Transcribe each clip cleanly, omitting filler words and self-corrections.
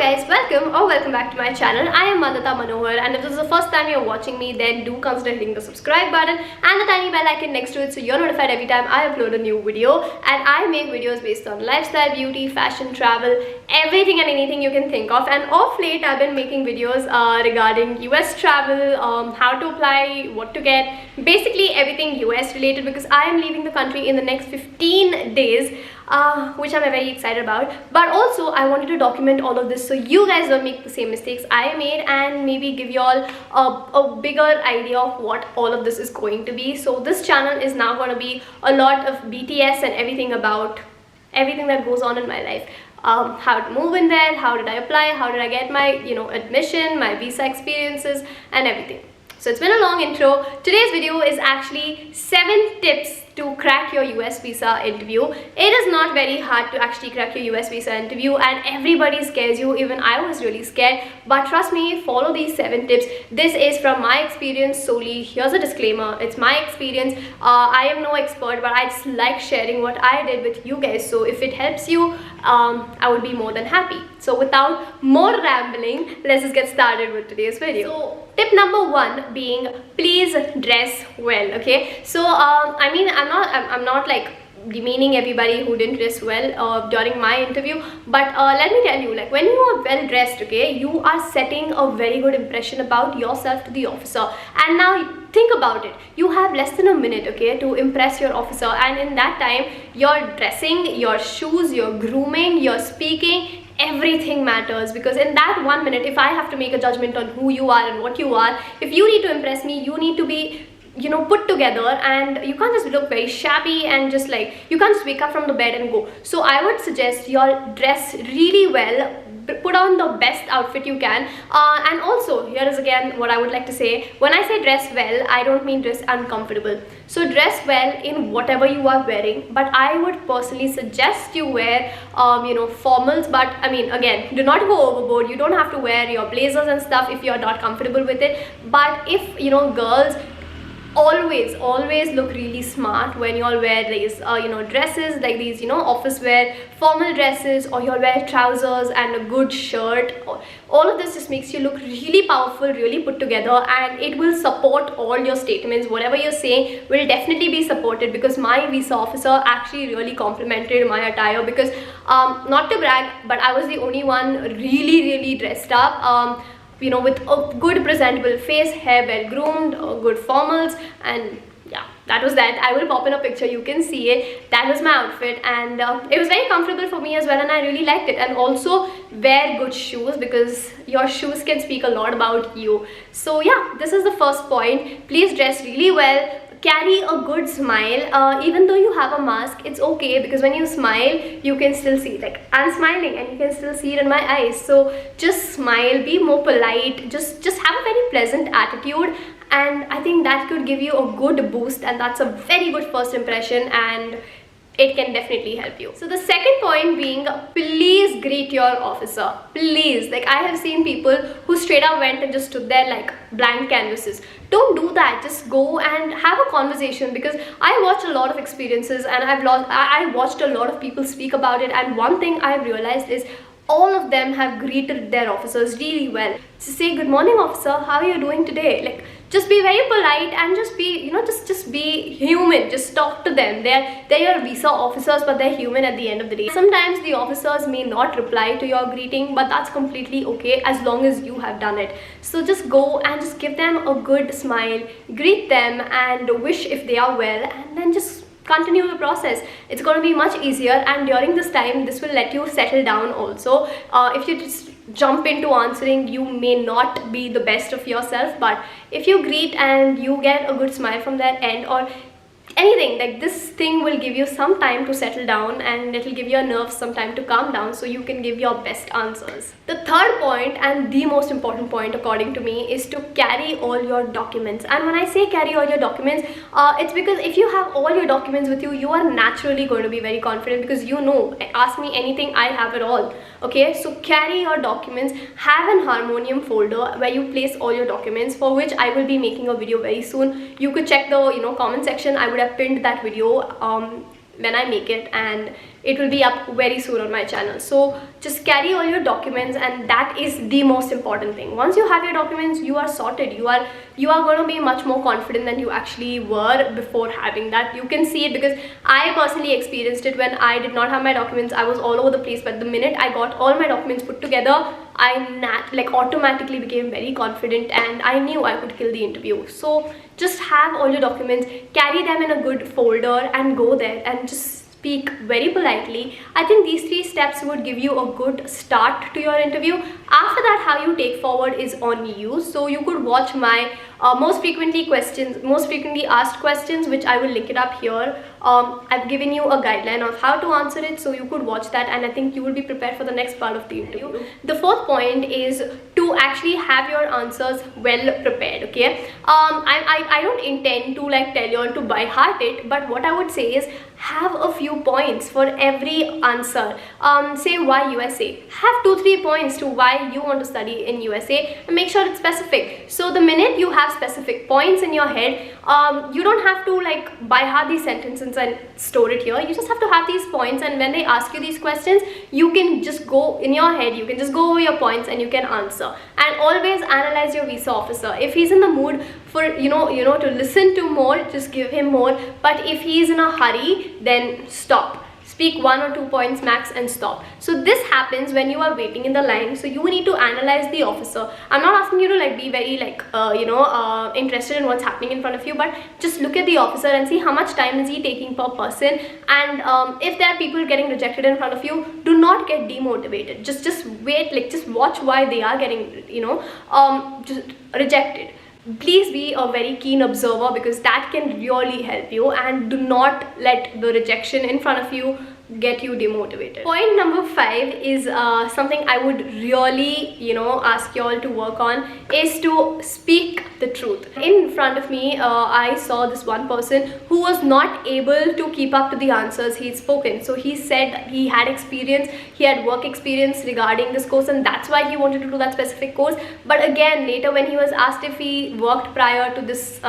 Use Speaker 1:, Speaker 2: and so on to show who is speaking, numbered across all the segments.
Speaker 1: guys, welcome back to my channel. I am Madhata Manohar, and if this is the first time you're watching me, then do consider hitting the subscribe button and the tiny bell icon next to it so you're notified every time I upload a new video. And I make videos based on lifestyle, beauty, fashion, travel, everything and anything you can think of. And of late I've been making videos regarding US travel, how to apply, what to get, basically everything US related, because I am leaving the country in the next 15 days. Which I'm very excited about, but also I wanted to document all of this so you guys don't make the same mistakes I made and maybe give you all a bigger idea of what all of this is going to be. So this channel is now going to be a lot of BTS and everything about everything that goes on in my life. How to move in there, how did I apply, how did I get my admission, my visa experiences and everything. So it's been a long intro. Today's video is actually 7 tips to crack your US visa interview. It is not very hard to actually crack your US visa interview, and everybody scares you. Even I was really scared, but trust me, follow these 7 tips. This is from my experience solely. Here's a disclaimer, it's my experience. I am no expert, but I just like sharing what I did with you guys. So if it helps you, I would be more than happy. So without more rambling, let's just get started with today's video. So tip number 1 being, please dress well. Okay, so I'm not like demeaning everybody who didn't dress well during my interview, but let me tell you, like, when you are well dressed, okay, you are setting a very good impression about yourself to the officer. And now think about it, you have less than a minute, okay, to impress your officer, and in that time your dressing, your shoes, your grooming, your speaking, everything matters. Because in that 1 minute, if I have to make a judgment on who you are and what you are, if you need to impress me, you need to be put together, and you can't just look very shabby and just like, you can't just wake up from the bed and go. So I would suggest you all dress really well, put on the best outfit you can, and also here is again what I would like to say. When I say dress well, I don't mean dress uncomfortable. So dress well in whatever you are wearing, but I would personally suggest you wear formals. But I mean, again, do not go overboard. You don't have to wear your blazers and stuff if you're not comfortable with it. But if girls, always look really smart when you all wear these dresses like these office wear formal dresses, or you'll wear trousers and a good shirt. All of this just makes you look really powerful, really put together, and it will support all your statements. Whatever you're saying will definitely be supported, because my visa officer actually really complimented my attire, because not to brag, but I was the only one really dressed up, with a good presentable face, hair well groomed, good formals, and yeah, that was that. I will pop in a picture, you can see it. That was my outfit, and it was very comfortable for me as well, and I really liked it. And also wear good shoes, because your shoes can speak a lot about you. So yeah, this is the first point. Please dress really well. Carry a good smile. Even though you have a mask, it's okay, because when you smile, you can still see, like, I'm smiling and you can still see it in my eyes. So just smile, be more polite, just have a very pleasant attitude, and I think that could give you a good boost, and that's a very good first impression, and it can definitely help you. So the second point being, please greet your officer. Please, like, I have seen people who straight up went and just stood there like blank canvases. Don't do that. Just go and have a conversation, because I watched a lot of experiences, and I watched a lot of people speak about it, and one thing I've realized is all of them have greeted their officers really well. So say, good morning officer, how are you doing today? Like, just be very polite and just be, just be human. Just talk to them. They're your visa officers, but they're human at the end of the day. Sometimes the officers may not reply to your greeting, but that's completely okay as long as you have done it. So just go and just give them a good smile, greet them and wish if they are well, and then just continue the process. It's going to be much easier, and during this time, this will let you settle down also. If you just jump into answering, you may not be the best of yourself, but if you greet and you get a good smile from their end, or anything like this, thing will give you some time to settle down, and it will give your nerves some time to calm down, so you can give your best answers. The third point, and the most important point according to me, is to carry all your documents. And when I say carry all your documents, it's because if you have all your documents with you, you are naturally going to be very confident, because ask me anything, I have it all. Okay, so carry your documents. Have an harmonium folder where you place all your documents, for which I will be making a video very soon. You could check the comment section. I would have pinned that video when I make it, and it will be up very soon on my channel. So just carry all your documents, and that is the most important thing. Once you have your documents, you are sorted. You are going to be much more confident than you actually were before having that. You can see it because I personally experienced it. When I did not have my documents, I was all over the place, but the minute I got all my documents put together, I automatically became very confident, and I knew I could kill the interview. So just have all your documents, carry them in a good folder, and go there and just speak very politely. I think these 3 steps would give you a good start to your interview. After that, how you take forward is on you. So you could watch my most frequently asked questions, which I will link it up here. I've given you a guideline of how to answer it, so you could watch that, and I think you will be prepared for the next part of the interview. The 4th point is to actually have your answers well prepared. Okay, I don't intend to tell you all to by heart it, but what I would say is have a few points for every answer. Say why USA, have 2-3 points to why you want to study in USA, and make sure it's specific. So the minute you have specific points in your head, you don't have to by heart these sentences and store it here. You just have to have these points, and when they ask you these questions, you can just go in your head, you can just go over your points and you can answer. And always analyze your visa officer. If he's in the mood for to listen to more, just give him more. But if he's in a hurry, then stop. Speak 1 or 2 points max and stop. So this happens when you are waiting in the line. So you need to analyze the officer. I'm not asking you to be very interested in what's happening in front of you, but just look at the officer and see how much time is he taking per person. And if there are people getting rejected in front of you, do not get demotivated. Just wait, just watch why they are getting just rejected. Please be a very keen observer, because that can really help you, and do not let the rejection in front of you get you demotivated. Point number 5 is something I would really ask you all to work on, is to speak the truth. In front of me I saw this one person who was not able to keep up to the answers he'd spoken. So he said he had experience, he had work experience regarding this course, and that's why he wanted to do that specific course. But again, later when he was asked if he worked prior to this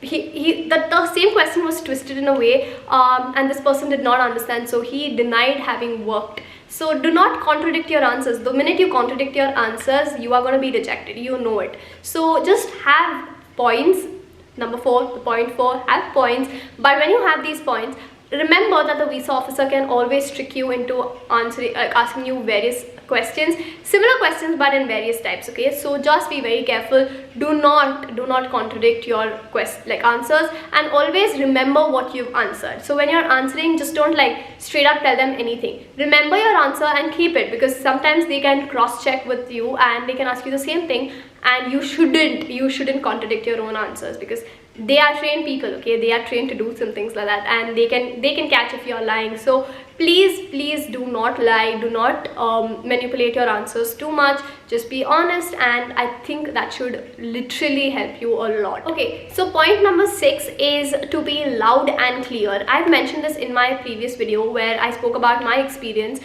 Speaker 1: the same question was twisted in a way, and this person did not understand, so he denied having worked. So do not contradict your answers. The minute you contradict your answers, you are going to be rejected, you know it. So just have points. Number 4, the point 4, have points. But when you have these points, remember that the visa officer can always trick you into asking you various questions, similar questions but in various types. Okay, so just be very careful. Do not contradict your answers, and always remember what you've answered. So when you're answering, just don't straight up tell them anything. Remember your answer and keep it, because sometimes they can cross check with you and they can ask you the same thing, and you shouldn't contradict your own answers, because they are trained people. Okay, they are trained to do some things like that, and they can catch if you're lying. So please do not lie, do not manipulate your answers too much. Just be honest, and I think that should literally help you a lot. Okay, so point number 6 is to be loud and clear. I've mentioned this in my previous video where I spoke about my experience,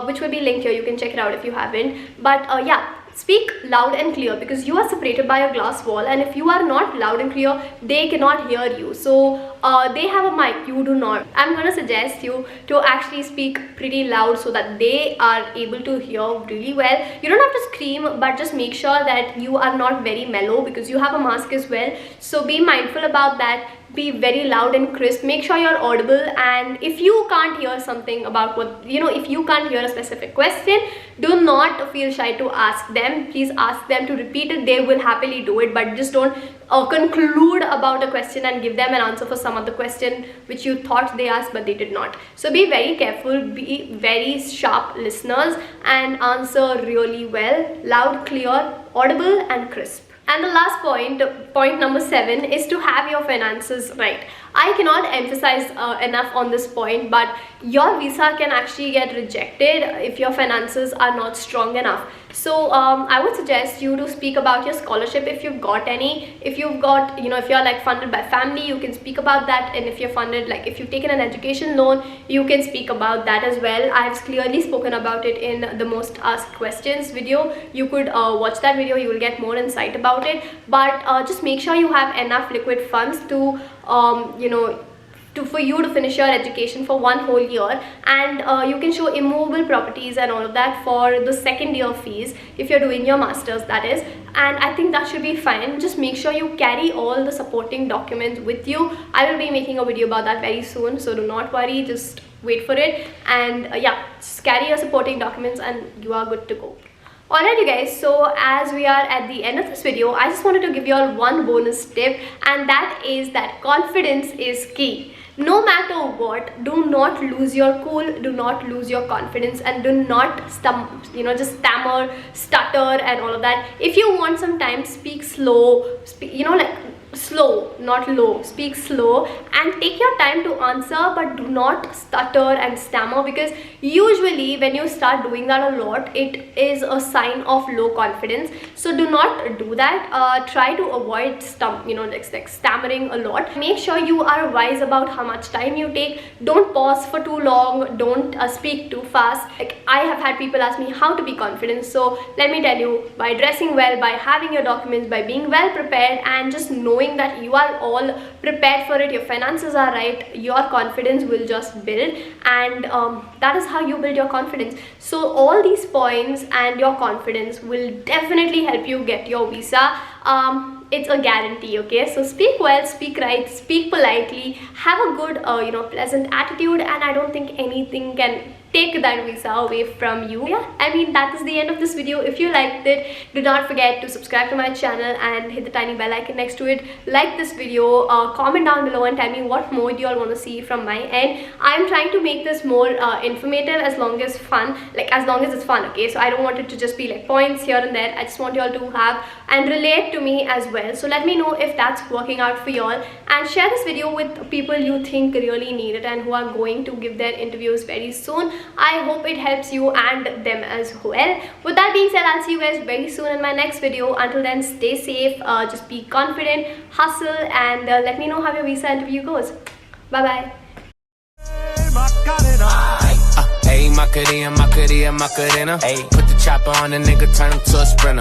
Speaker 1: which will be linked here. You can check it out if you haven't. But yeah, speak loud and clear, because you are separated by a glass wall, and if you are not loud and clear, they cannot hear you. So they have a mic, you do not. I'm gonna suggest you to actually speak pretty loud so that they are able to hear really well. You don't have to scream, but just make sure that you are not very mellow, because you have a mask as well. So be mindful about that. Be very loud and crisp. Make sure you're audible, and if you can't hear something about if you can't hear a specific question, do not feel shy to ask them. Please ask them to repeat it. They will happily do it, but just don't conclude about a question and give them an answer for some other question which you thought they asked but they did not. So be very careful, be very sharp listeners, and answer really well, loud, clear, audible and crisp. And the last point number 7, is to have your finances right. I cannot emphasize enough on this point, but your visa can actually get rejected if your finances are not strong enough. So I would suggest you to speak about your scholarship if you've got any. If you've got, if you're funded by family, you can speak about that. And if you're funded, if you've taken an education loan, you can speak about that as well. I've clearly spoken about it in the most asked questions video. You could watch that video, you will get more insight about it. But just make sure you have enough liquid funds to for you to finish your education for 1 whole year, and you can show immovable properties and all of that for the second year fees if you're doing your masters, that is. And I think that should be fine. Just make sure you carry all the supporting documents with you. I will be making a video about that very soon, so do not worry, just wait for it. And yeah, just carry your supporting documents and you are good to go. Alright you guys, so as we are at the end of this video, I just wanted to give you all one bonus tip, and that is that confidence is key. No matter what, do not lose your cool, do not lose your confidence, and do not just stammer, stutter and all of that. If you want some time, speak slow, slow, not low, speak slow and take your time to answer, but do not stutter and stammer, because usually when you start doing that a lot, it is a sign of low confidence. So do not do that. Try to avoid stammering a lot. Make sure you are wise about how much time you take. Don't pause for too long, don't speak too fast. Like, I have had people ask me how to be confident, so let me tell you, by dressing well, by having your documents, by being well prepared, and just knowing that you are all prepared for it, your finances are right, your confidence will just build, and that is how you build your confidence. So all these points and your confidence will definitely help you get your visa. It's a guarantee, okay? So speak well, speak right, speak politely, have a good pleasant attitude, and I don't think anything can take that visa away from you. Yeah, I mean, that is the end of this video. If you liked it, do not forget to subscribe to my channel and hit the tiny bell icon next to it. Like this video, comment down below and tell me what more do you all want to see from my end. I am trying to make this more informative as long as fun, as long as it's fun, okay? So I don't want it to just be like points here and there. I just want you all to have and relate to me as well. So let me know if that's working out for you all, and share this video with people you think really need it and who are going to give their interviews very soon. I hope it helps you and them as well. With that being said, I'll see you guys very soon in my next video. Until then, stay safe, just be confident, hustle, and let me know how your visa interview goes. Bye bye. Hey, Macarena, Macarena, Macarena. Hey, put the chopper on the nigga, turn him to a sprinter.